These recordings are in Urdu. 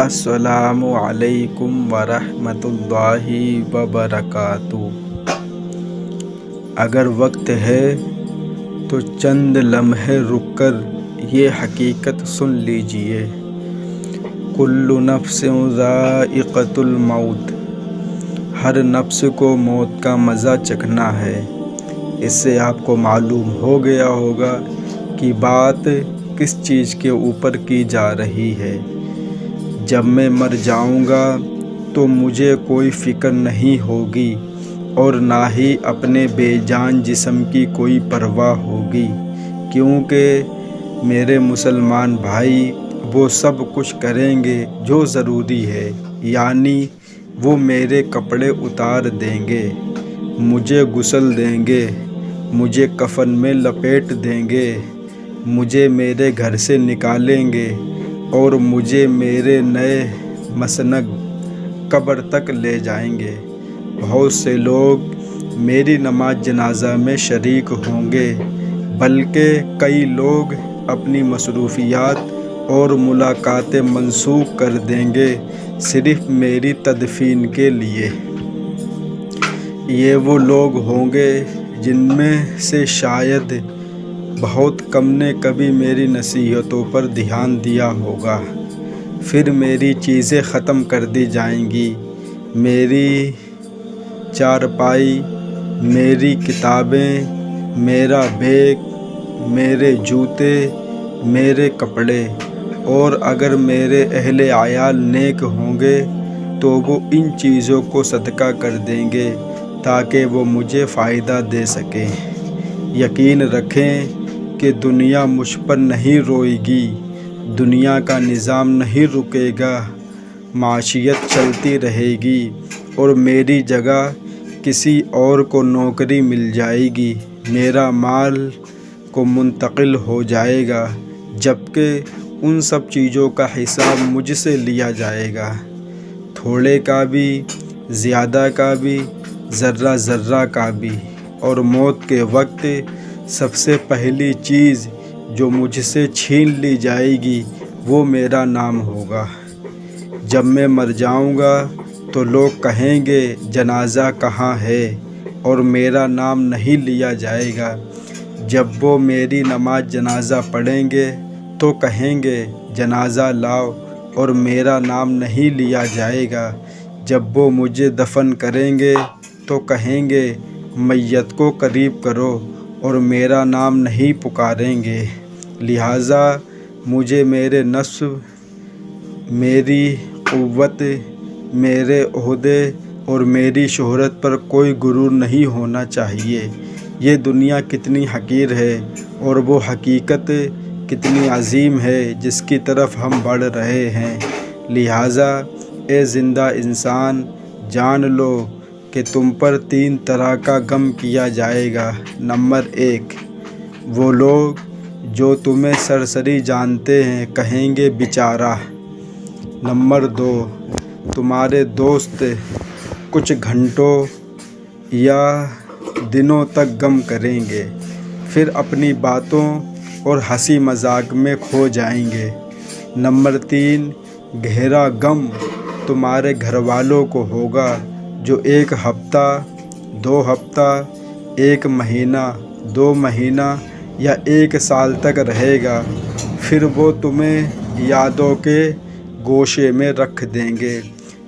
السلام علیکم ورحمۃ اللہ وبرکاتہ۔ اگر وقت ہے تو چند لمحے رک کر یہ حقیقت سن لیجئے، کل نفس ذائقۃ الموت، ہر نفس کو موت کا مزہ چکھنا ہے۔ اس سے آپ کو معلوم ہو گیا ہوگا کہ بات کس چیز کے اوپر کی جا رہی ہے۔ جب میں مر جاؤں گا تو مجھے کوئی فکر نہیں ہوگی اور نہ ہی اپنے بے جان جسم کی کوئی پرواہ ہوگی، کیونکہ میرے مسلمان بھائی وہ سب کچھ کریں گے جو ضروری ہے، یعنی وہ میرے کپڑے اتار دیں گے، مجھے غسل دیں گے، مجھے کفن میں لپیٹ دیں گے، مجھے میرے گھر سے نکالیں گے اور مجھے میرے نئے مسکن قبر تک لے جائیں گے۔ بہت سے لوگ میری نماز جنازہ میں شریک ہوں گے، بلکہ کئی لوگ اپنی مصروفیات اور ملاقاتیں منسوخ کر دیں گے صرف میری تدفین کے لیے۔ یہ وہ لوگ ہوں گے جن میں سے شاید بہت کم نے کبھی میری نصیحتوں پر دھیان دیا ہوگا۔ پھر میری چیزیں ختم کر دی جائیں گی، میری چارپائی، میری کتابیں، میرا بیگ، میرے جوتے، میرے کپڑے، اور اگر میرے اہل عیال نیک ہوں گے تو وہ ان چیزوں کو صدقہ کر دیں گے تاکہ وہ مجھے فائدہ دے سکیں۔ یقین رکھیں کہ دنیا مجھ پر نہیں روئے گی، دنیا کا نظام نہیں رکے گا، معیشت چلتی رہے گی اور میری جگہ کسی اور کو نوکری مل جائے گی، میرا مال کو منتقل ہو جائے گا، جبکہ ان سب چیزوں کا حساب مجھ سے لیا جائے گا، تھوڑے کا بھی، زیادہ کا بھی، ذرہ ذرہ کا بھی۔ اور موت کے وقت سب سے پہلی چیز جو مجھ سے چھین لی جائے گی وہ میرا نام ہوگا۔ جب میں مر جاؤں گا تو لوگ کہیں گے جنازہ کہاں ہے، اور میرا نام نہیں لیا جائے گا۔ جب وہ میری نماز جنازہ پڑھیں گے تو کہیں گے جنازہ لاؤ، اور میرا نام نہیں لیا جائے گا۔ جب وہ مجھے دفن کریں گے تو کہیں گے میت کو قریب کرو، اور میرا نام نہیں پکاریں گے۔ لہٰذا مجھے میرے نسب، میری قوت، میرے عہدے اور میری شہرت پر کوئی غرور نہیں ہونا چاہیے۔ یہ دنیا کتنی حقیر ہے اور وہ حقیقت کتنی عظیم ہے جس کی طرف ہم بڑھ رہے ہیں۔ لہٰذا اے زندہ انسان، جان لو کہ تم پر 3 طرح کا غم کیا جائے گا۔ نمبر 1، وہ لوگ جو تمہیں سرسری جانتے ہیں کہیں گے بیچارہ۔ نمبر 2، تمہارے دوست کچھ گھنٹوں یا دنوں تک غم کریں گے، پھر اپنی باتوں اور ہنسی مذاق میں کھو جائیں گے۔ نمبر 3، گہرا غم تمہارے گھر والوں کو ہوگا جو 1 ہفتہ، 2 ہفتہ، 1 مہینہ، 2 مہینہ یا 1 سال تک رہے گا، پھر وہ تمہیں یادوں کے گوشے میں رکھ دیں گے۔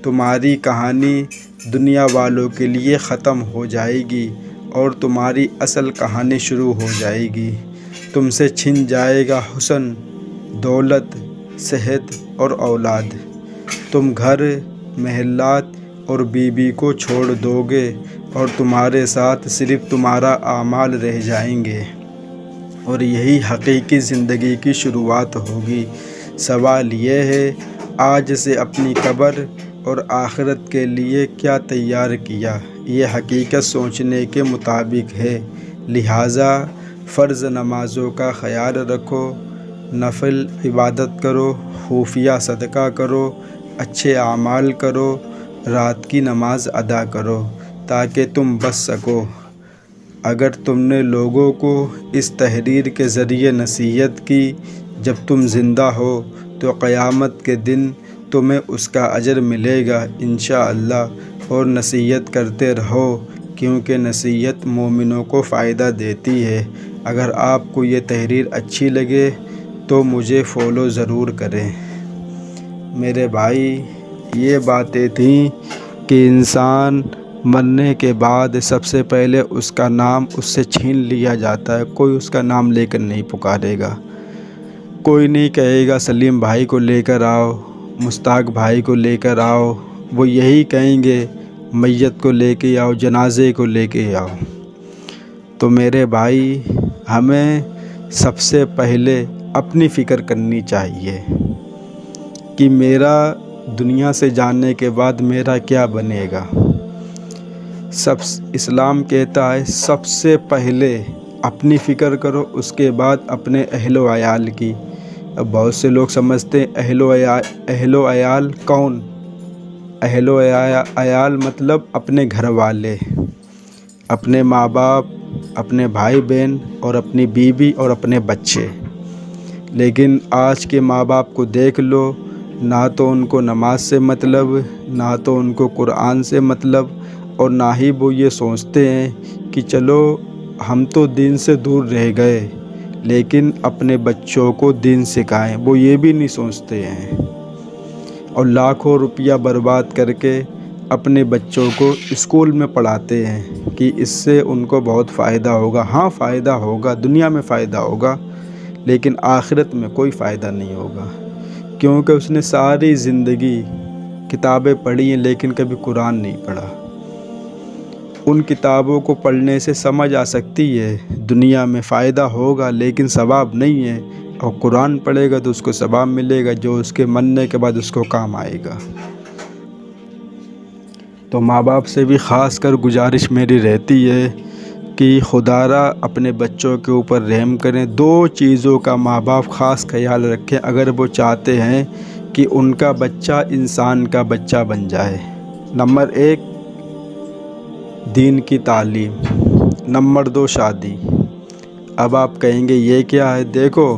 تمہاری کہانی دنیا والوں کے لیے ختم ہو جائے گی اور تمہاری اصل کہانی شروع ہو جائے گی۔ تم سے چھن جائے گا حسن، دولت، صحت اور اولاد۔ تم گھر، محلات اور بیوی کو چھوڑ دو گے اور تمہارے ساتھ صرف تمہارا اعمال رہ جائیں گے، اور یہی حقیقی زندگی کی شروعات ہوگی۔ سوال یہ ہے آج سے اپنی قبر اور آخرت کے لیے کیا تیار کیا؟ یہ حقیقت سوچنے کے مطابق ہے۔ لہٰذا فرض نمازوں کا خیال رکھو، نفل عبادت کرو، خفیہ صدقہ کرو، اچھے اعمال کرو، رات کی نماز ادا کرو تاکہ تم بچ سکو۔ اگر تم نے لوگوں کو اس تحریر کے ذریعے نصیحت کی جب تم زندہ ہو تو قیامت کے دن تمہیں اس کا اجر ملے گا انشاءاللہ، اور نصیحت کرتے رہو کیونکہ نصیحت مومنوں کو فائدہ دیتی ہے۔ اگر آپ کو یہ تحریر اچھی لگے تو مجھے فالو ضرور کریں۔ میرے بھائی، یہ باتیں تھیں کہ انسان مرنے کے بعد سب سے پہلے اس کا نام اس سے چھین لیا جاتا ہے۔ کوئی اس کا نام لے کر نہیں پکارے گا، کوئی نہیں کہے گا سلیم بھائی کو لے کر آؤ، مشتاق بھائی کو لے کر آؤ، وہ یہی کہیں گے میت کو لے کے آؤ، جنازے کو لے کے آؤ۔ تو میرے بھائی، ہمیں سب سے پہلے اپنی فکر کرنی چاہیے کہ میرا دنیا سے جانے کے بعد میرا کیا بنے گا۔ اسلام کہتا ہے سب سے پہلے اپنی فکر کرو، اس کے بعد اپنے اہل و عیال کی۔ اب بہت سے لوگ سمجھتے ہیں اہل و عیال کون؟ اہل و عیال مطلب اپنے گھر والے، اپنے ماں باپ، اپنے بھائی بہن اور اپنی بیوی اور اپنے بچے۔ لیکن آج کے ماں باپ کو دیکھ لو، نہ تو ان کو نماز سے مطلب، نہ تو ان کو قرآن سے مطلب، اور نہ ہی وہ یہ سوچتے ہیں کہ چلو ہم تو دین سے دور رہ گئے لیکن اپنے بچوں کو دین سکھائیں، وہ یہ بھی نہیں سوچتے ہیں، اور لاکھوں روپیہ برباد کر کے اپنے بچوں کو اسکول میں پڑھاتے ہیں کہ اس سے ان کو بہت فائدہ ہوگا۔ ہاں فائدہ ہوگا، دنیا میں فائدہ ہوگا، لیکن آخرت میں کوئی فائدہ نہیں ہوگا، کیونکہ اس نے ساری زندگی کتابیں پڑھی ہیں لیکن کبھی قرآن نہیں پڑھا۔ ان کتابوں کو پڑھنے سے سمجھ آ سکتی ہے دنیا میں فائدہ ہوگا لیکن ثواب نہیں ہے، اور قرآن پڑھے گا تو اس کو ثواب ملے گا جو اس کے مرنے کے بعد اس کو کام آئے گا۔ تو ماں باپ سے بھی خاص کر گزارش میری رہتی ہے کہ خدا را اپنے بچوں کے اوپر رحم کریں۔ دو چیزوں کا ماں باپ خاص خیال رکھیں اگر وہ چاہتے ہیں کہ ان کا بچہ انسان کا بچہ بن جائے۔ نمبر 1 دین کی تعلیم، نمبر 2 شادی۔ اب آپ کہیں گے یہ کیا ہے؟ دیکھو،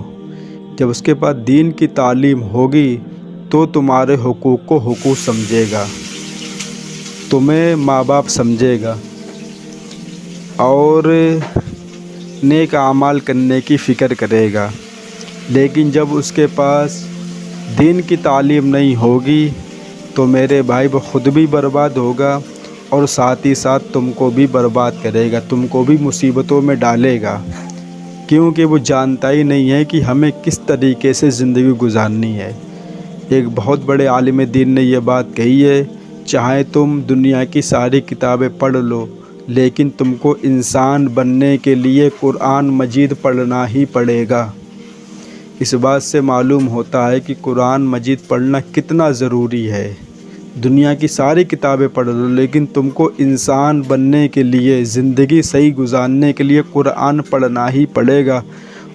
جب اس کے پاس دین کی تعلیم ہوگی تو تمہارے حقوق کو حقوق سمجھے گا، تمہیں ماں باپ سمجھے گا، اور نیک اعمال کرنے کی فکر کرے گا۔ لیکن جب اس کے پاس دین کی تعلیم نہیں ہوگی تو میرے بھائی وہ خود بھی برباد ہوگا اور ساتھ ہی ساتھ تم کو بھی برباد کرے گا، تم کو بھی مصیبتوں میں ڈالے گا، کیونکہ وہ جانتا ہی نہیں ہے کہ ہمیں کس طریقے سے زندگی گزارنی ہے۔ ایک بہت بڑے عالم دین نے یہ بات کہی ہے، چاہے تم دنیا کی ساری کتابیں پڑھ لو لیکن تم کو انسان بننے کے لیے قرآن مجید پڑھنا ہی پڑے گا۔ اس بات سے معلوم ہوتا ہے کہ قرآن مجید پڑھنا کتنا ضروری ہے۔ دنیا کی ساری کتابیں پڑھ لو لیکن تم کو انسان بننے کے لیے، زندگی صحیح گزارنے کے لیے قرآن پڑھنا ہی پڑے گا۔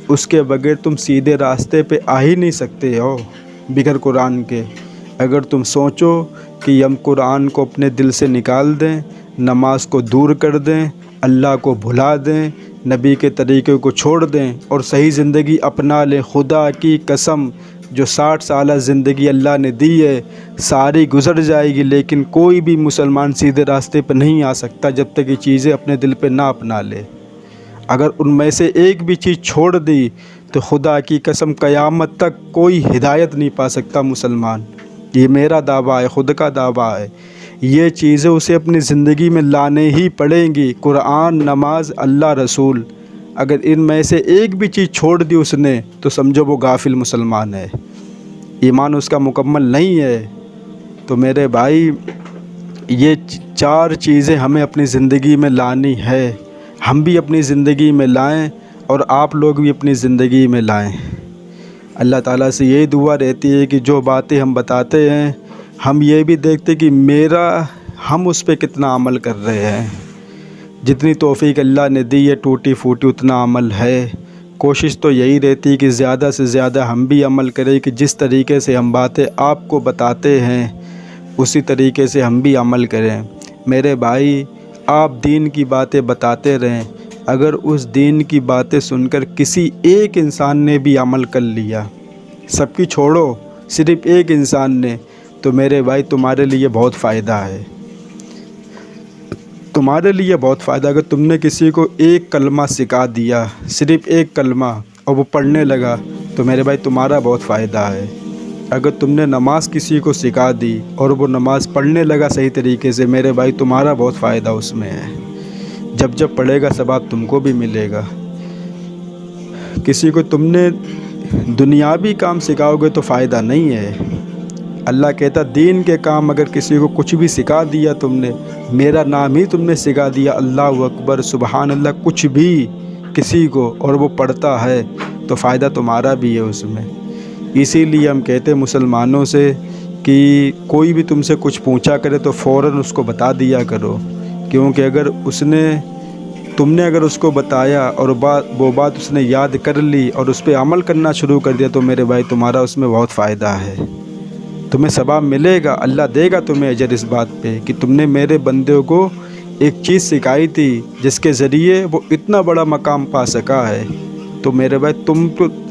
اس کے بغیر تم سیدھے راستے پہ آ ہی نہیں سکتے ہو بغیر قرآن کے۔ اگر تم سوچو کہ ہم قرآن کو اپنے دل سے نکال دیں، نماز کو دور کر دیں، اللہ کو بھلا دیں، نبی کے طریقے کو چھوڑ دیں اور صحیح زندگی اپنا لیں، خدا کی قسم جو 60 سالہ زندگی اللہ نے دی ہے ساری گزر جائے گی، لیکن کوئی بھی مسلمان سیدھے راستے پہ نہیں آ سکتا جب تک یہ چیزیں اپنے دل پہ نہ اپنا لے۔ اگر ان میں سے ایک بھی چیز چھوڑ دی تو خدا کی قسم قیامت تک کوئی ہدایت نہیں پا سکتا مسلمان۔ یہ میرا دعویٰ ہے، خود کا دعویٰ ہے۔ یہ چیزیں اسے اپنی زندگی میں لانے ہی پڑیں گی، قرآن، نماز، اللہ، رسول۔ اگر ان میں سے ایک بھی چیز چھوڑ دی اس نے تو سمجھو وہ غافل مسلمان ہے، ایمان اس کا مکمل نہیں ہے۔ تو میرے بھائی، یہ 4 چیزیں ہمیں اپنی زندگی میں لانی ہے، ہم بھی اپنی زندگی میں لائیں اور آپ لوگ بھی اپنی زندگی میں لائیں۔ اللہ تعالیٰ سے یہی دعا رہتی ہے کہ جو باتیں ہم بتاتے ہیں ہم یہ بھی دیکھتے کہ ہم اس پہ کتنا عمل کر رہے ہیں۔ جتنی توفیق اللہ نے دی ہے ٹوٹی پھوٹی اتنا عمل ہے۔ کوشش تو یہی رہتی ہے کہ زیادہ سے زیادہ ہم بھی عمل کریں کہ جس طریقے سے ہم باتیں آپ کو بتاتے ہیں اسی طریقے سے ہم بھی عمل کریں۔ میرے بھائی، آپ دین کی باتیں بتاتے رہیں، اگر اس دین کی باتیں سن کر کسی ایک انسان نے بھی عمل کر لیا، سب کی چھوڑو، صرف ایک انسان نے، تو میرے بھائی تمہارے لیے بہت فائدہ ہے، تمہارے لیے بہت فائدہ۔ اگر تم نے کسی کو ایک کلمہ سکھا دیا، صرف ایک کلمہ، اور وہ پڑھنے لگا تو میرے بھائی تمہارا بہت فائدہ ہے۔ اگر تم نے نماز کسی کو سکھا دی اور وہ نماز پڑھنے لگا صحیح طریقے سے، میرے بھائی تمہارا بہت فائدہ اس میں ہے۔ جب پڑھے گا ثواب تم کو بھی ملے گا۔ کسی کو تم نے دنیاوی کام سکھاؤ گے تو فائدہ نہیں ہے۔ اللہ کہتا دین کے کام اگر کسی کو کچھ بھی سکھا دیا تم نے، میرا نام ہی تم نے سکھا دیا، اللہ اکبر سبحان اللہ، کچھ بھی کسی کو، اور وہ پڑھتا ہے تو فائدہ تمہارا بھی ہے اس میں۔ اسی لیے ہم کہتے ہیں مسلمانوں سے کہ کوئی بھی تم سے کچھ پوچھا کرے تو فوراً اس کو بتا دیا کرو، کیونکہ اگر تم نے اگر اس کو بتایا اور وہ بات اس نے یاد کر لی اور اس پہ عمل کرنا شروع کر دیا تو میرے بھائی تمہارا اس میں بہت فائدہ ہے، تمہیں ثواب ملے گا، اللہ دے گا تمہیں اجر اس بات پہ کہ تم نے میرے بندے کو ایک چیز سکھائی تھی جس کے ذریعے وہ اتنا بڑا مقام پا سکا ہے۔ تو میرے بھائی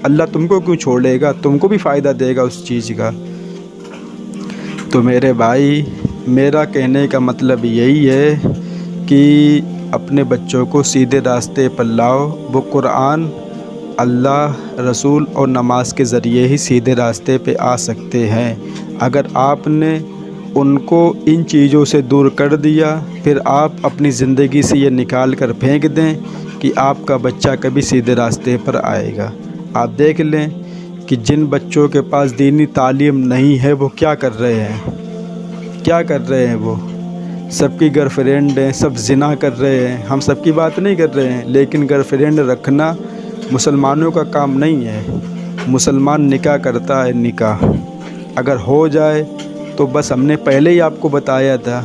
اللہ تم کو کیوں چھوڑے گا، تم کو بھی فائدہ دے گا اس چیز کا۔ تو میرے بھائی میرا کہنے کا مطلب یہی ہے کہ اپنے بچوں کو سیدھے راستے پر لاؤ۔ وہ قرآن، اللہ، رسول اور نماز کے ذریعے ہی سیدھے راستے پہ آ سکتے ہیں۔ اگر آپ نے ان کو ان چیزوں سے دور کر دیا، پھر آپ اپنی زندگی سے یہ نکال کر پھینک دیں کہ آپ کا بچہ کبھی سیدھے راستے پر آئے گا۔ آپ دیکھ لیں کہ جن بچوں کے پاس دینی تعلیم نہیں ہے وہ کیا کر رہے ہیں، وہ سب کی گرل فرینڈ ہیں، سب زنا کر رہے ہیں۔ ہم سب کی بات نہیں کر رہے ہیں، لیکن گرل فرینڈ رکھنا مسلمانوں کا کام نہیں ہے۔ مسلمان نکاح کرتا ہے، نکاح اگر ہو جائے تو بس ہم نے پہلے ہی آپ کو بتایا تھا،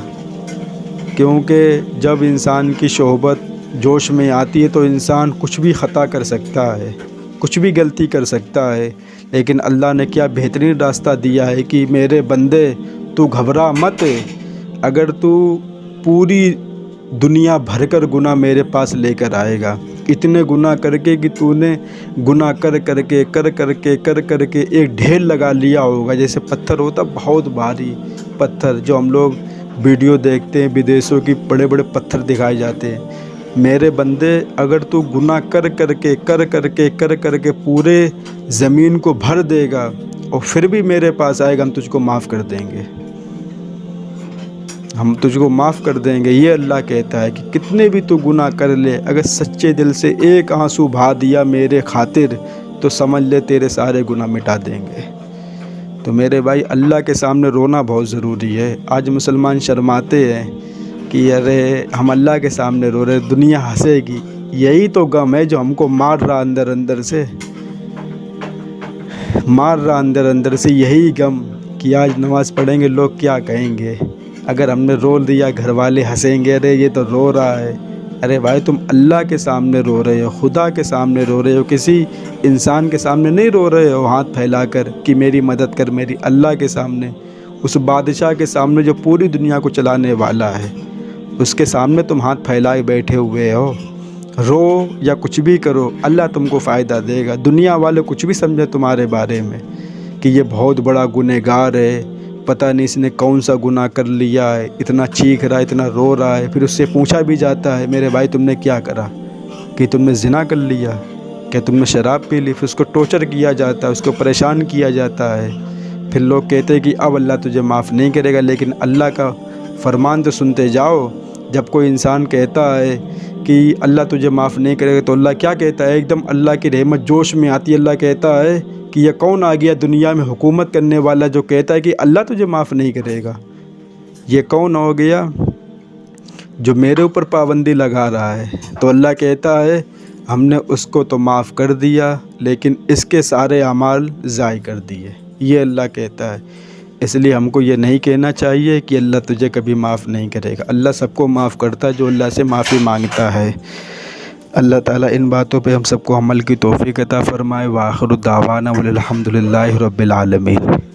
کیونکہ جب انسان کی صحبت جوش میں آتی ہے تو انسان کچھ بھی خطا کر سکتا ہے، کچھ بھی غلطی کر سکتا ہے، لیکن اللہ نے کیا بہترین راستہ دیا ہے کہ میرے بندے تو گھبرا مت، اگر تو پوری دنیا بھر کر گناہ میرے پاس لے کر آئے گا، اتنے گناہ کر کے کہ تو نے گناہ کر کے ایک ڈھیر لگا لیا ہوگا، جیسے پتھر ہوتا بہت بھاری پتھر، جو ہم لوگ ویڈیو دیکھتے ہیں ودیشوں کی، بڑے بڑے پتھر دکھائے جاتے ہیں۔ میرے بندے اگر تو گناہ کر کے پورے زمین کو بھر دے گا اور پھر بھی میرے پاس آئے گا، ہم تجھ کو معاف کر دیں گے، ہم تجھ کو معاف کر دیں گے۔ یہ اللہ کہتا ہے کہ کتنے بھی تو گناہ کر لے، اگر سچے دل سے ایک آنسو بہا دیا میرے خاطر تو سمجھ لے تیرے سارے گناہ مٹا دیں گے۔ تو میرے بھائی اللہ کے سامنے رونا بہت ضروری ہے۔ آج مسلمان شرماتے ہیں کہ ارے ہم اللہ کے سامنے رو رہے، دنیا ہنسے گی، یہی تو غم ہے جو ہم کو مار رہا اندر اندر سے، یہی غم کہ آج نماز پڑھیں گے لوگ کیا کہیں گے، اگر ہم نے رو دیا گھر والے ہنسیں گے، ارے یہ تو رو رہا ہے۔ ارے بھائی تم اللہ کے سامنے رو رہے ہو، خدا کے سامنے رو رہے ہو، کسی انسان کے سامنے نہیں رو رہے ہو ہاتھ پھیلا کر کہ میری مدد کر، میری اللہ کے سامنے، اس بادشاہ کے سامنے جو پوری دنیا کو چلانے والا ہے، اس کے سامنے تم ہاتھ پھیلائے بیٹھے ہوئے ہو۔ رو یا کچھ بھی کرو، اللہ تم کو فائدہ دے گا۔ دنیا والے کچھ بھی سمجھے تمہارے بارے میں کہ یہ بہت بڑا گنہگار ہے، پتہ نہیں اس نے کون سا گناہ کر لیا ہے، اتنا چیخ رہا ہے، اتنا رو رہا ہے، پھر اس سے پوچھا بھی جاتا ہے میرے بھائی تم نے کیا کرا، کہ تم نے زنا کر لیا، کہ تم نے شراب پی لی، پھر اس کو ٹارچر کیا جاتا ہے، اس کو پریشان کیا جاتا ہے۔ پھر لوگ کہتے ہیں کہ اب اللہ تجھے معاف نہیں کرے گا، لیکن اللہ کا فرمان تو سنتے جاؤ۔ جب کوئی انسان کہتا ہے کہ اللہ تجھے معاف نہیں کرے گا تو اللہ کیا کہتا ہے، ایک دم اللہ کی رحمت جوش میں آتی ہے، اللہ کہتا ہے کہ یہ کون آ گیا دنیا میں حکومت کرنے والا جو کہتا ہے کہ اللہ تجھے معاف نہیں کرے گا، یہ کون ہو گیا جو میرے اوپر پابندی لگا رہا ہے۔ تو اللہ کہتا ہے ہم نے اس کو تو معاف کر دیا لیکن اس کے سارے اعمال ضائع کر دیے، یہ اللہ کہتا ہے۔ اس لیے ہم کو یہ نہیں کہنا چاہیے کہ اللہ تجھے کبھی معاف نہیں کرے گا، اللہ سب کو معاف کرتا ہے جو اللہ سے معافی مانگتا ہے۔ اللہ تعالیٰ ان باتوں پہ ہم سب کو عمل کی توفیق عطا فرمائے۔ وآخر دعوانا الحمد للہ رب العالمین۔